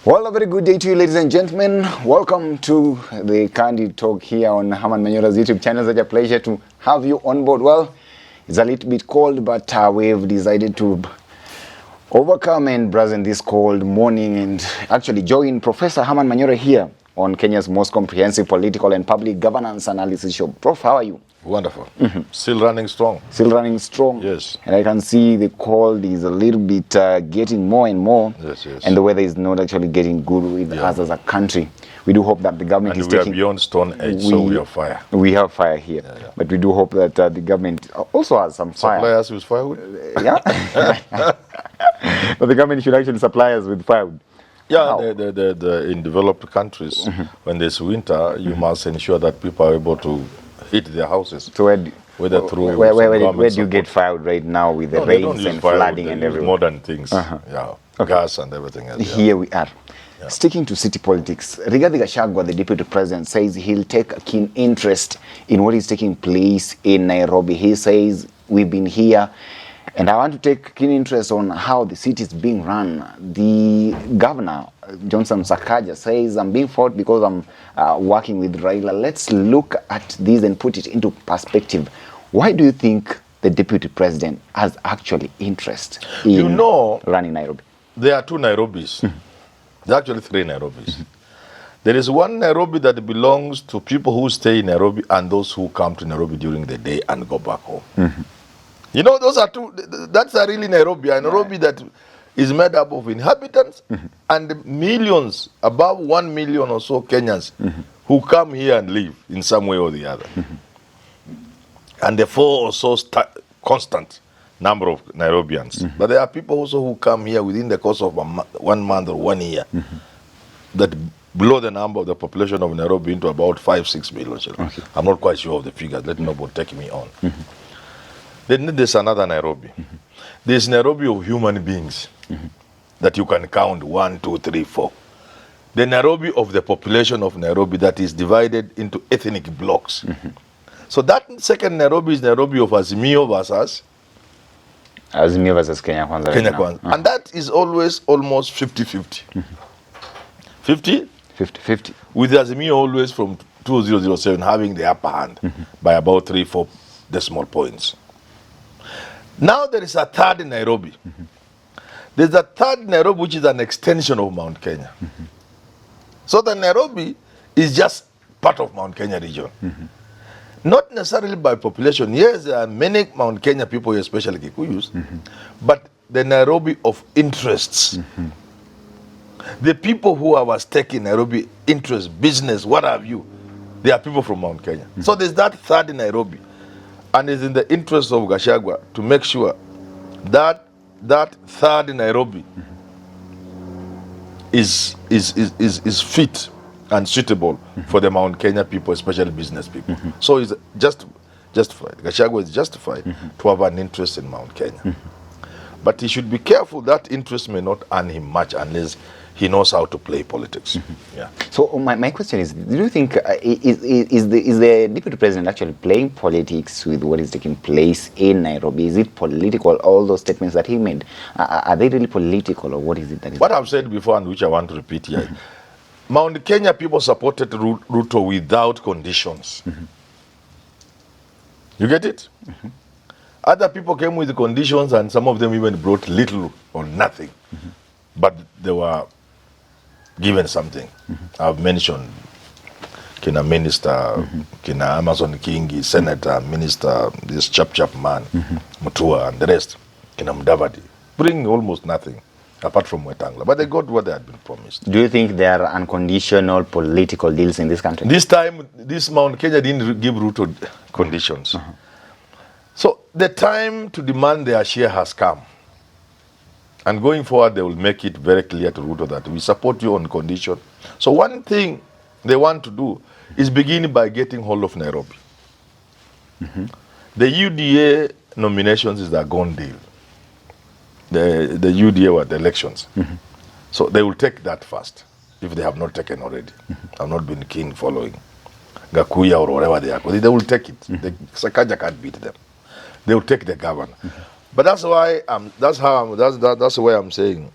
Well, a very good day to you, ladies and gentlemen. Welcome to the Candid Talk here on Herman Manyora's YouTube channel. It's a pleasure to have you on board. Well, it's a little bit cold, but we've decided to overcome and brazen this cold morning and actually join Professor Herman Manyora here on Kenya's most comprehensive political and public governance analysis show. Prof, how are you? Wonderful. Still running strong. Still running strong? Yes. And I can see the cold is a little bit getting more and more. Yes, yes. And the weather is not actually getting good with us as a country. We do hope that the government is taking... And we are beyond stone age, so we have fire. We have fire here. Yeah. But we do hope that the government also has some fire. Supply us with firewood? Yeah. But the government should actually supply us with firewood. Yeah, in developed countries, when there's winter, you must ensure that people are able to heat their houses. So where do you get firewood right now with the rains and flooding and everything? Modern things, yeah, gas and everything else. Yeah. Here we are. Yeah. Sticking to city politics, Rigathi Gachagua, the deputy president, says he'll take a keen interest in what is taking place in Nairobi. He says, we've been here, and I want to take keen interest on how the city is being run. The governor, Johnson Sakaja'S, says, I'm being fought because I'm working with Raila. Let's look at this and put it into perspective. Why do you think the deputy president has actually interest in running Nairobi? There are two Nairobis. There are actually three Nairobis. There is one Nairobi that belongs to people who stay in Nairobi and those who come to Nairobi during the day and go back home. You know, those are two, that's a really Nairobi. A Nairobi that is made up of inhabitants and millions, above 1 million or so Kenyans who come here and live in some way or the other. And the four or so constant number of Nairobians. But there are people also who come here within the course of 1 month or 1 year that blow the number of the population of Nairobi into about 5-6 million children. Okay. I'm not quite sure of the figures. Let nobody take me on. Then there's another Nairobi. There's Nairobi of human beings that you can count 1, 2, 3, 4. The Nairobi of the population of Nairobi that is divided into ethnic blocks. So that second Nairobi is Nairobi of Azimio versus Kenya Kwanza. Kenya Kwanza. And that is always almost 50-50. 50? 50-50. With Azimio always from 2007 having the upper hand by about 3-4 decimal points. Now there is a third Nairobi. There's a third Nairobi which is an extension of Mount Kenya. So the Nairobi is just part of Mount Kenya region. Not necessarily by population. Yes, there are many Mount Kenya people, especially Kikuyus, but the Nairobi of interests. The people who have a stake in Nairobi, interest, business, what have you, they are people from Mount Kenya. So there's that third Nairobi. And it's in the interest of Gachagua to make sure that that third Nairobi is fit and suitable for the Mount Kenya people, especially business people. So it's justified. Gachagua is justified to have an interest in Mount Kenya. But he should be careful that interest may not earn him much unless he knows how to play politics. Yeah. So my question is, do you think, is the deputy president actually playing politics with what is taking place in Nairobi? Is it political, all those statements that he made? Are they really political, or what is it that is... What I've said before and which I want to repeat here, Mount Kenya people supported Ruto without conditions. You get it? Other people came with conditions and some of them even brought little or nothing. But they were given something. I've mentioned Kina Minister, Kina Amazon Kingi, Senator, Minister, this chap man, Mutua and the rest, Kina Mudavadi, bring almost nothing apart from Wetangula. But they got what they had been promised. Do you think there are unconditional political deals in this country? This time, this Mount Kenya didn't give Ruto conditions. So the time to demand their share has come. And going forward, they will make it very clear to Ruto that we support you on condition. So one thing they want to do is begin by getting hold of Nairobi. The UDA nominations is a gone deal. The UDA were the elections. So they will take that first, if they have not taken already. I've not been keen following Gakuya or whatever they are. They will take it. Sakaja can't beat them. They will take the governor. But that's why that's why I'm saying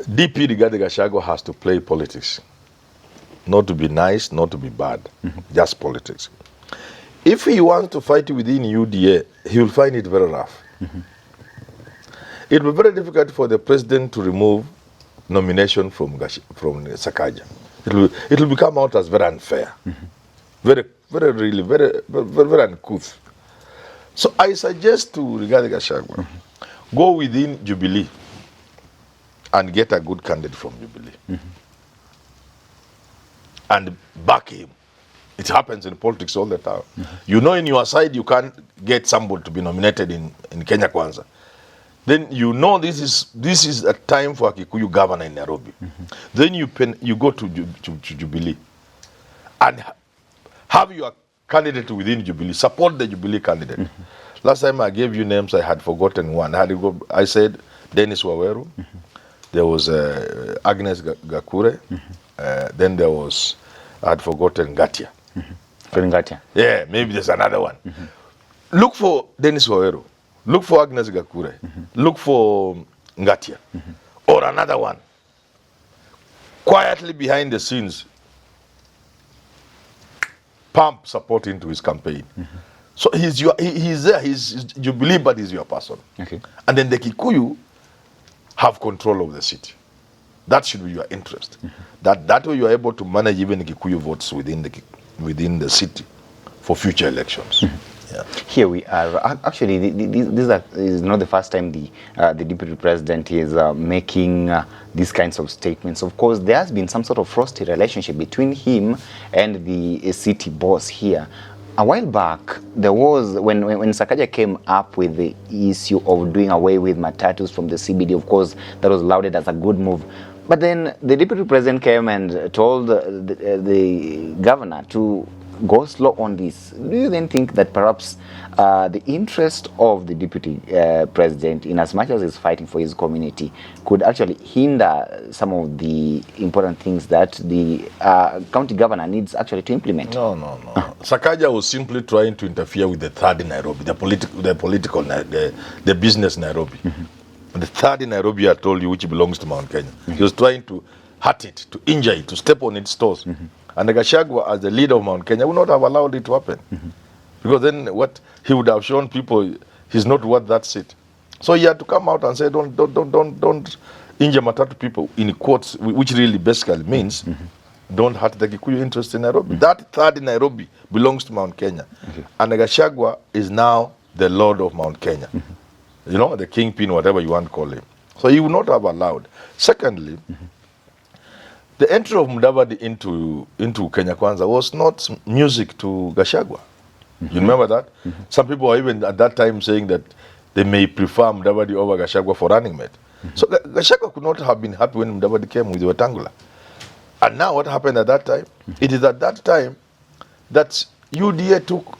DP Rigathi Gachagua has to play politics. Not to be nice, not to be bad. Just politics. If he wants to fight within UDA, he will find it very rough. It will be very difficult for the president to remove nomination from Sakaja. It will become out as very unfair. Very uncouth. So I suggest to Rigathi Gachagua, go within Jubilee and get a good candidate from Jubilee. And back him. It happens in politics all the time. You know, in your side, you can't get somebody to be nominated in Kenya Kwanza. Then you know this is a time for a Kikuyu governor in Nairobi. Then you go to Jubilee and have your candidate within Jubilee. Support the Jubilee candidate. Last time I gave you names, I had forgotten one. I said Dennis Waweru. There was Agnes Gakure. Then there was, I had forgotten Gatia. Gatia. Yeah, maybe there's another one. Look for Dennis Waweru. Look for Agnes Gakure. Look for Ngatia. Or another one. Quietly behind the scenes, pump support into his campaign. So he's there, he's Jubilee, but he's your person. Okay. And then the Kikuyu have control of the city. That should be your interest. That way you are able to manage even the Kikuyu votes within the city for future elections. Yeah. Here we are. Actually, this is not the first time the deputy president is making these kinds of statements. Of course, there has been some sort of frosty relationship between him and the city boss here. A while back, there was, when Sakaja came up with the issue of doing away with matatus from the CBD, of course, that was lauded as a good move. But then the deputy president came and told the governor to go slow on this. Do you then think that perhaps the interest of the deputy president, in as much as he's fighting for his community, could actually hinder some of the important things that the county governor needs actually to implement? No. Sakaja was simply trying to interfere with the third in Nairobi, the business Nairobi. The third in Nairobi, I told you, which belongs to Mount Kenya. He was trying to hurt it, to injure it, to step on its toes. And Gachagua, as the leader of Mount Kenya, would not have allowed it to happen. Because then what he would have shown people, he's not worth that seat. So he had to come out and say, don't injure Matatu people, in quotes, which really basically means don't hurt the Kikuyu interest in Nairobi. That third in Nairobi belongs to Mount Kenya. And Gachagua is now the lord of Mount Kenya. You know, the kingpin, whatever you want to call him. So he would not have allowed. Secondly, the entry of Mudavadi into Kenya Kwanza was not music to Gachagua. You remember that? Some people were even at that time saying that they may prefer Mudavadi over Gachagua for running mate. So Gachagua could not have been happy when Mudavadi came with Wetangula. And now what happened at that time? It is at that time that UDA took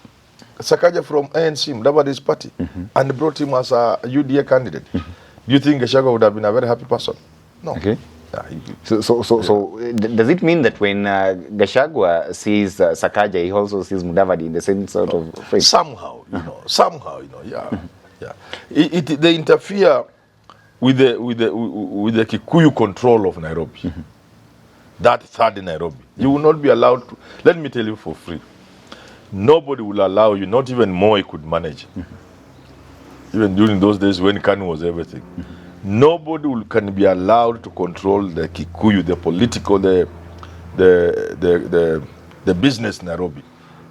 Sakaja from ANC, Mudavadi's party, and brought him as a UDA candidate. Do you think Gachagua would have been a very happy person? No. Okay. So does it mean that when Gachagua sees Sakaja, he also sees Mudavadi in the same sort of phrase? Somehow, yeah. They interfere with the Kikuyu control of Nairobi. That third in Nairobi. You will not be allowed to. Let me tell you for free. Nobody will allow you, not even Moi could manage. Even during those days when Kanu was everything. Nobody can be allowed to control the Kikuyu, the political, the business Nairobi.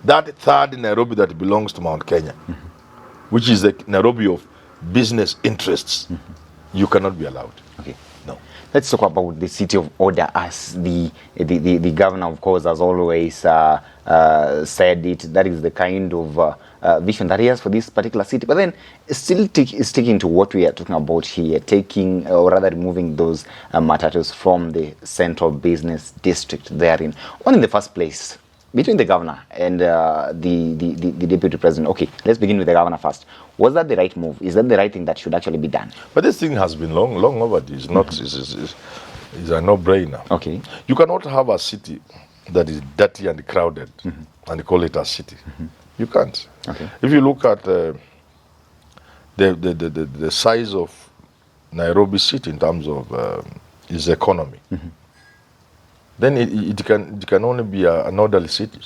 That third in Nairobi that belongs to Mount Kenya, which is the Nairobi of business interests, you cannot be allowed. Okay. No. Let's talk about the city of order, as the governor, of course, has always said it. That is the kind of vision that he has for this particular city. But then still sticking to what we are talking about here, taking or rather removing those matatus from the central business district therein. One, in the first place, between the governor and the deputy president. Okay, let's begin with the governor first. Was that the right move? Is that the right thing that should actually be done? But this thing has been long overdue. It's not. It's a no-brainer. Okay. You cannot have a city that is dirty and crowded and call it a city. You can't. Okay. If you look at the size of Nairobi city in terms of is economy, then it can only be an orderly city.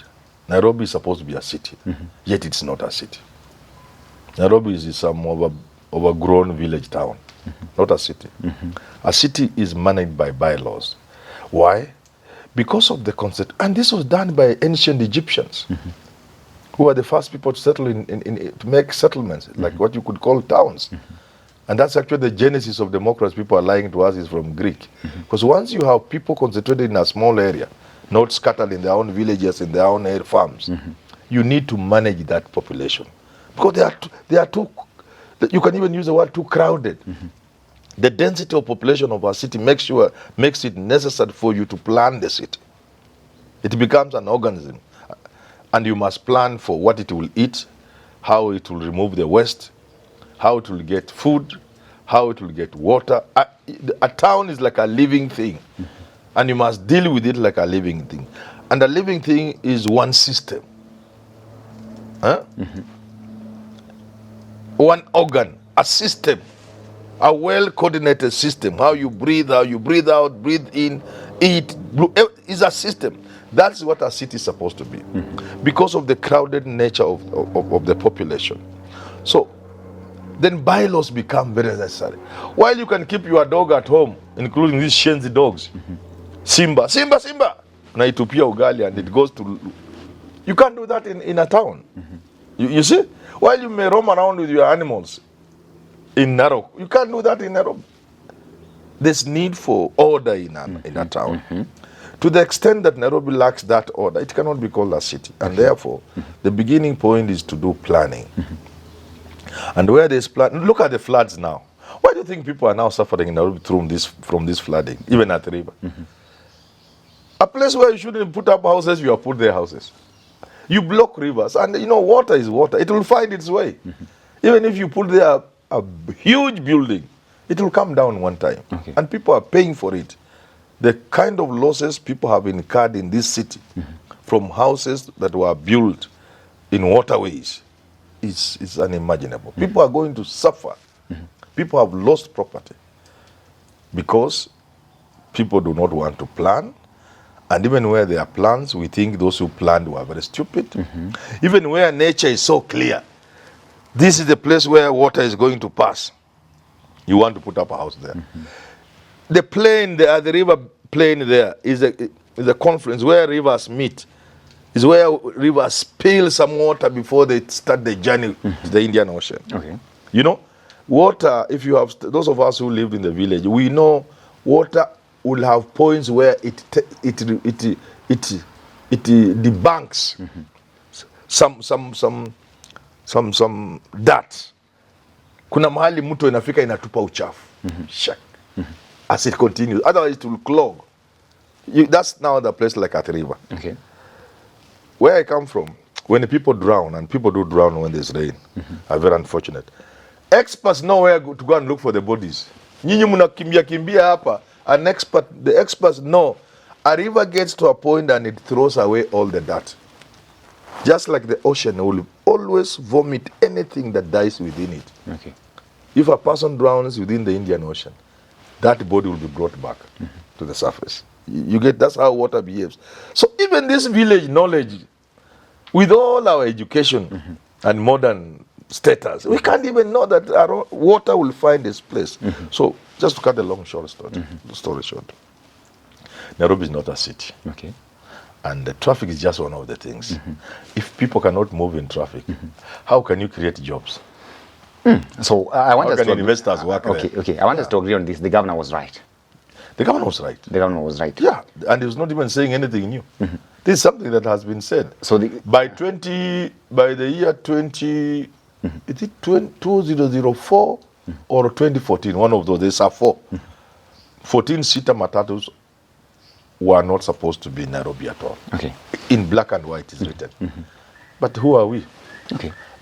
Nairobi is supposed to be a city, yet it's not a city. Nairobi is some overgrown village town, not a city. A city is managed by bylaws. Why? Because of the concept, and this was done by ancient Egyptians, who were the first people to settle to make settlements, like what you could call towns. And that's actually the genesis of democracy. People are lying to us is from Greek. Because once you have people concentrated in a small area, not scattered in their own villages, in their own farms, you need to manage that population. Because they are too, you can even use the word too crowded. The density of population of a city makes it necessary for you to plan the city. It becomes an organism. And you must plan for what it will eat, how it will remove the waste, how it will get food, how it will get water. A town is like a living thing. And you must deal with it like a living thing. And a living thing is one system. One organ, a system, a well-coordinated system. How you breathe out, breathe in, eat, is a system. That's what a city is supposed to be. Because of the crowded nature of the population. So, then bylaws become very necessary. While you can keep your dog at home, including these shenzi dogs, Simba, Simba, Simba, naitupia ugali and it goes to... You can't do that in a town. You see? While you may roam around with your animals in Narok, you can't do that in Nairobi. There's need for order in a town. To the extent that Nairobi lacks that order, it cannot be called a city. And therefore, the beginning point is to do planning. And where there's plan, look at the floods now. Why do you think people are now suffering in Nairobi from this flooding, even at the river? A place where you shouldn't put up houses, you have put their houses. You block rivers, and water is water. It will find its way. Even if you put there a huge building, it will come down one time. And people are paying for it. The kind of losses people have incurred in this city from houses that were built in waterways is unimaginable. People are going to suffer. People have lost property because people do not want to plan. And even where there are plans, we think those who planned were very stupid. Even where nature is so clear, this is the place where water is going to pass. You want to put up a house there. The plain, the river plain there is a confluence where rivers meet. Is where rivers spill some water before they start the journey to the Indian Ocean. Water, if you have, those of us who lived in the village, we know water will have points where it debanks some dirt. Kuna mahali mto inafika inatupa uchafu. As it continues, otherwise it will clog. That's now the place like at the river. Where I come from, when the people drown, and people do drown when there's rain, are very unfortunate. Experts know where to go and look for the bodies. Nyinyi mnakimbia hapa. The experts know a river gets to a point and it throws away all the dirt. Just like the ocean will always vomit anything that dies within it. If a person drowns within the Indian Ocean, that body will be brought back to the surface. You get, that's how water behaves. So even this village knowledge, with all our education and modern status, we can't even know that our water will find its place. So just to cut the long story short, Nairobi is not a city. And the traffic is just one of the things. If people cannot move in traffic, how can you create jobs? So I want us to investors work there? I want us to agree on this. The governor was right. The governor was right. The governor was right. Yeah, and he was not even saying anything new. This is something that has been said. So by the year 20, is it 2004 or 2014? One of those. There's a 14-seater matatus were not supposed to be in Nairobi at all. In black and white is written. But who are we?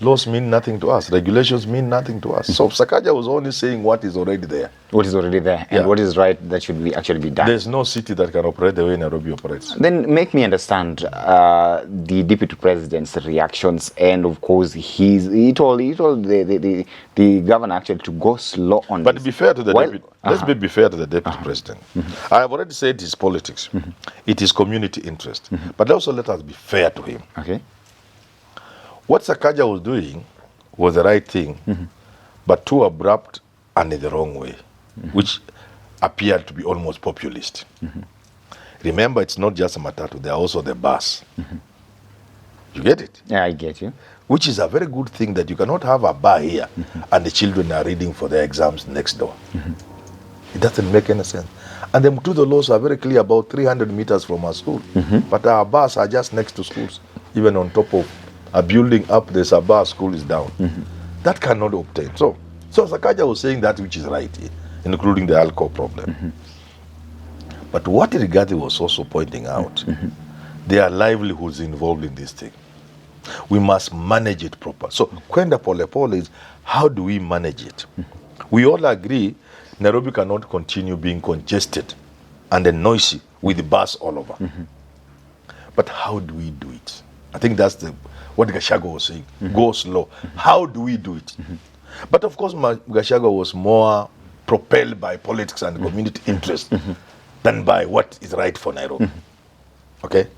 laws mean nothing to us. Regulations mean nothing to us. So Sakaja was only saying what is already there. What is already there, and what is right that should actually be done. There's no city that can operate the way Nairobi operates. Then make me understand the deputy president's reactions, and of course he told the governor actually to go slow on. But this. be fair to the deputy. Let's be fair to the deputy president. I have already said his politics. It is community interest. But also let us be fair to him. Okay. What Sakaja was doing was the right thing, but too abrupt and in the wrong way, which appeared to be almost populist. Remember, it's not just a matatu, there are also the bus. You get it? Yeah, I get you. Which is a very good thing, that you cannot have a bar here and the children are reading for their exams next door. It doesn't make any sense. And the Mutuzo laws are very clear about 300 meters from our school. But our bars are just next to schools, even on top of a building up, there's a bar, school is down. That cannot obtain. So Sakaja was saying that which is right, including the alcohol problem. But what Rigathi was also pointing out, there are livelihoods involved in this thing. We must manage it proper. So Kwenda Pole Pole is, how do we manage it? We all agree Nairobi cannot continue being congested and then noisy with the bus all over. But how do we do it? I think that's what Gachagua was saying. Go slow. How do we do it? But of course, Gachagua was more propelled by politics and community interest than by what is right for Nairobi. Okay?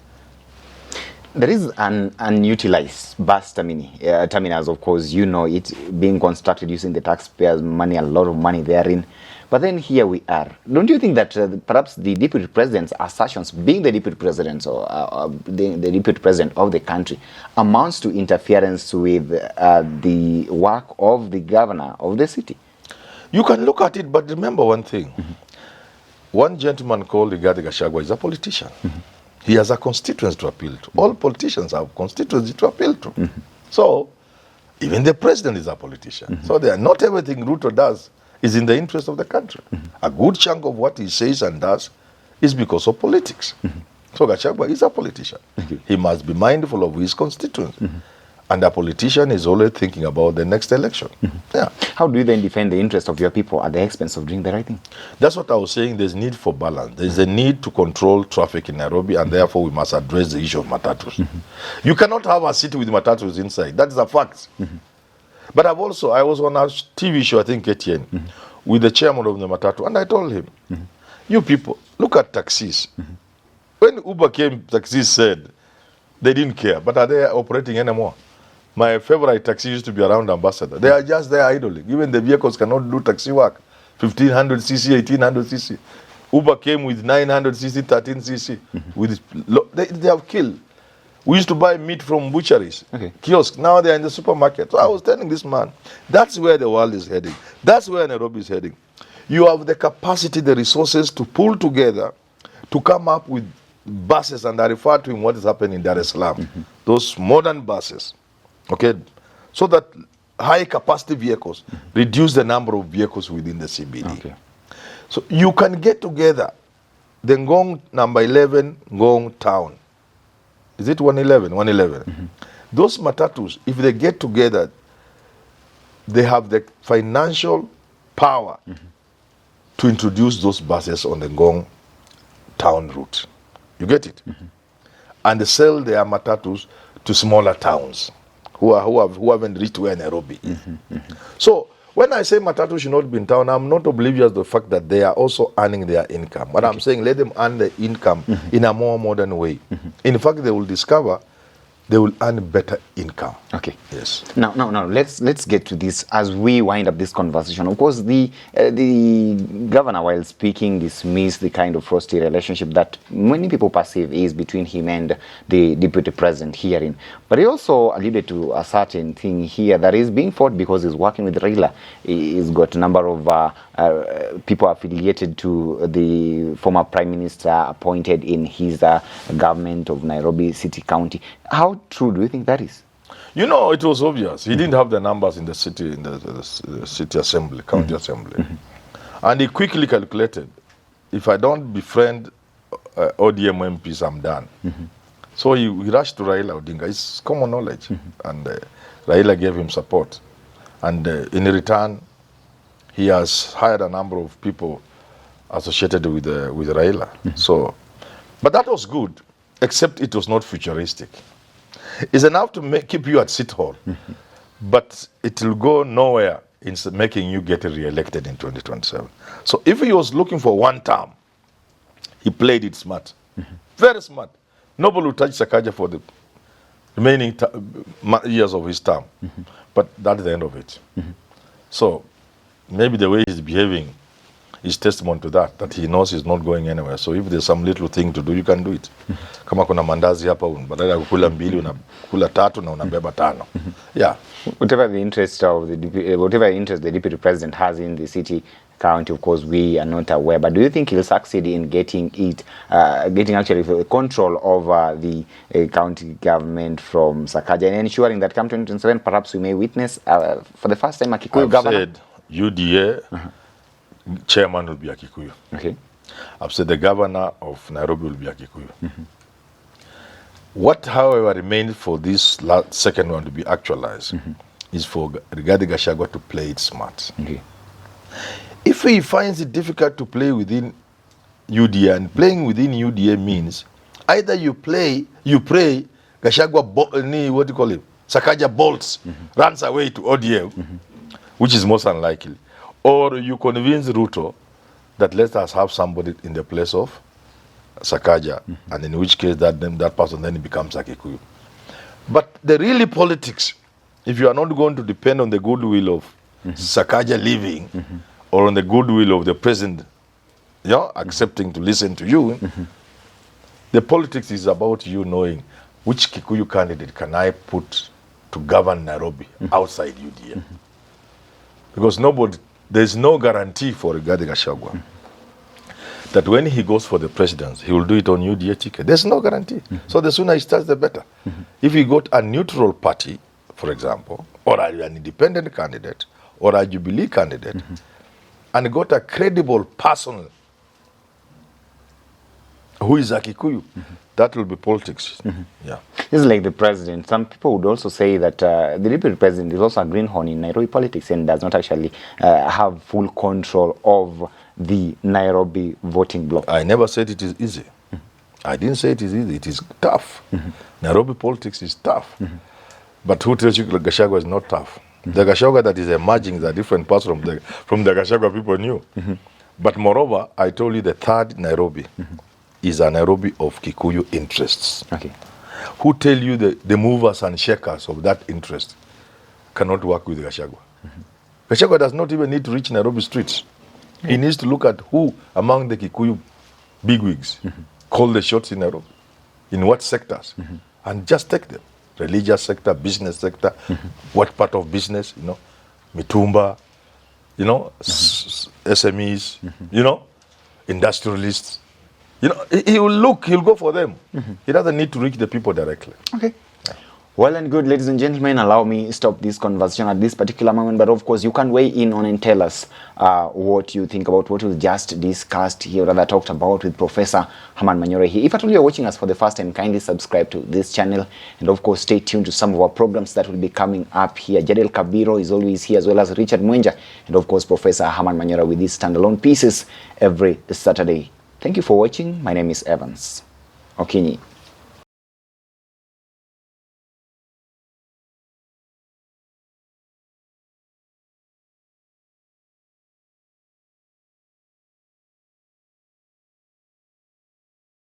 There is an unutilized bus terminus, of course, you know it, being constructed using the taxpayers' money, a lot of money therein. But then here we are. Don't you think that perhaps the deputy president's assertions, being the deputy president or the deputy president of the country, amounts to interference with the work of the governor of the city? You can look at it, but remember one thing. One gentleman called Rigathi Gachagua is a politician. He has a constituency to appeal to. All politicians have constituency to appeal to. So, even the president is a politician. So, not everything Ruto does is in the interest of the country. A good chunk of what he says and does is because of politics. So, Gachagua is a politician. He must be mindful of his constituents. And a politician is always thinking about the next election. Yeah. How do you then defend the interest of your people at the expense of doing the right thing? That's what I was saying. There's need for balance. There's a need to control traffic in Nairobi, and therefore we must address the issue of matatus. You cannot have a city with matatus inside. That is a fact. But I was on a TV show, I think KTN, with the chairman of the matatu, and I told him, you people, look at taxis. When Uber came, taxis said they didn't care, but are they operating anymore? My favorite taxi used to be around Ambassador. They are just there idling. Even the vehicles cannot do taxi work. 1500 cc, 1800 cc. Uber came with 900 cc, 13 cc. They have killed. We used to buy meat from butcheries, kiosks. Now they are in the supermarket. So I was telling this man, that's where the world is heading. That's where Nairobi is heading. You have the capacity, the resources to pull together, to come up with buses, and I refer to what is happening in Dar es Salaam. Those modern buses. Okay, so that high capacity vehicles reduce the number of vehicles within the CBD. So you can get together the Ngong number 11, Ngong town. Is it 111? 111. Those matatus, if they get together, they have the financial power to introduce those buses on the Ngong town route. You get it? And they sell their matatus to smaller towns who haven't reached where Nairobi is. So when I say matatu should not be in town, I'm not oblivious to the fact that they are also earning their income. But I'm saying let them earn the income in a more modern way. In fact, they will discover they will earn better income. Okay. Yes. Now, let's get to this as we wind up this conversation. Of course, the governor, while speaking, dismissed the kind of frosty relationship that many people perceive is between him and the deputy president herein. But he also alluded to a certain thing here that is being fought because he's working with Raila. He's got a number of people affiliated to the former prime minister appointed in his government of Nairobi City County. How true do you think that is? You know, it was obvious. He didn't have the numbers in the city, in the city assembly, county assembly. And he quickly calculated, if I don't befriend ODM MPs, I'm done. So he rushed to Raila Odinga. It's common knowledge. And Raila gave him support. And in return, he has hired a number of people associated with Raila. So, but that was good, except it was not futuristic. It's enough to keep you at City Hall, but it will go nowhere in making you get re-elected in 2027. So if he was looking for one term, he played it smart, very smart. Nobody will touch Sakaja for the remaining years of his term, but that's the end of it. So maybe the way he's behaving is testament to that he knows he's not going anywhere. So if there's some little thing to do, you can do it. Kama kuna mandazi hapa, badala ya kukula mbili unakula tatu na unabeba tano. Yeah. Whatever the interest the deputy president has in the city county, of course, we are not aware. But do you think he'll succeed in getting actually control over the county government from Sakaja and ensuring that come 2027, perhaps we may witness for the first time a Kikuyu governor? I've said UDA chairman will be a Kikuyu. Okay. I've said the governor of Nairobi will be a Kikuyu. What, however, remains for this second one to be actualized is for Rigathi Gachagua to play it smart. Okay. If he finds it difficult to play within UDA, and playing within UDA means either you pray, Gachagua, what do you call it? Sakaja bolts, runs away to ODM, which is most unlikely. Or you convince Ruto that let us have somebody in the place of Sakaja, and in which case that person then becomes a Kikuyu. But the really politics, if you are not going to depend on the goodwill of Sakaja leaving, or on the goodwill of the president, accepting to listen to you, the politics is about you knowing which Kikuyu candidate can I put to govern Nairobi outside UDA. Because there's no guarantee for Rigathi Gachagua that when he goes for the presidency, he will do it on UDA ticket. There's no guarantee. So the sooner he starts, the better. If he got a neutral party, for example, or an independent candidate, or a Jubilee candidate, and got a credible person who is a Kikuyu, that will be politics. Yeah. This is like the president. Some people would also say that the deputy president is also a greenhorn in Nairobi politics and does not actually have full control of the Nairobi voting bloc. I never said it is easy. I didn't say it is easy. It is tough. Nairobi politics is tough. But who tells you Gachagua is not tough? The Gachagua that is emerging is a different person from the Gachagua people knew. But moreover, I told you the third Nairobi is a Nairobi of Kikuyu interests. Okay. Who tell you the movers and shakers of that interest cannot work with Gachagua? Gachagua does not even need to reach Nairobi streets. He needs to look at who among the Kikuyu bigwigs call the shots in Nairobi, in what sectors, and just take them. Religious sector, business sector, what part of business, Mitumba, SMEs, industrialists. He'll go for them. He doesn't need to reach the people directly. Okay. Well and good, ladies and gentlemen, allow me stop this conversation at this particular moment, but of course you can weigh in on and tell us what you think about what we just discussed here, or rather talked about with Professor Herman Manyora here. If at all you're watching us for the first time, kindly subscribe to this channel, and of course stay tuned to some of our programs that will be coming up here. Jadel Kabiro is always here, as well as Richard Mwenja, and of course Professor Herman Manyora with these standalone pieces every Saturday. Thank you for watching. My name is Evans Okinyi.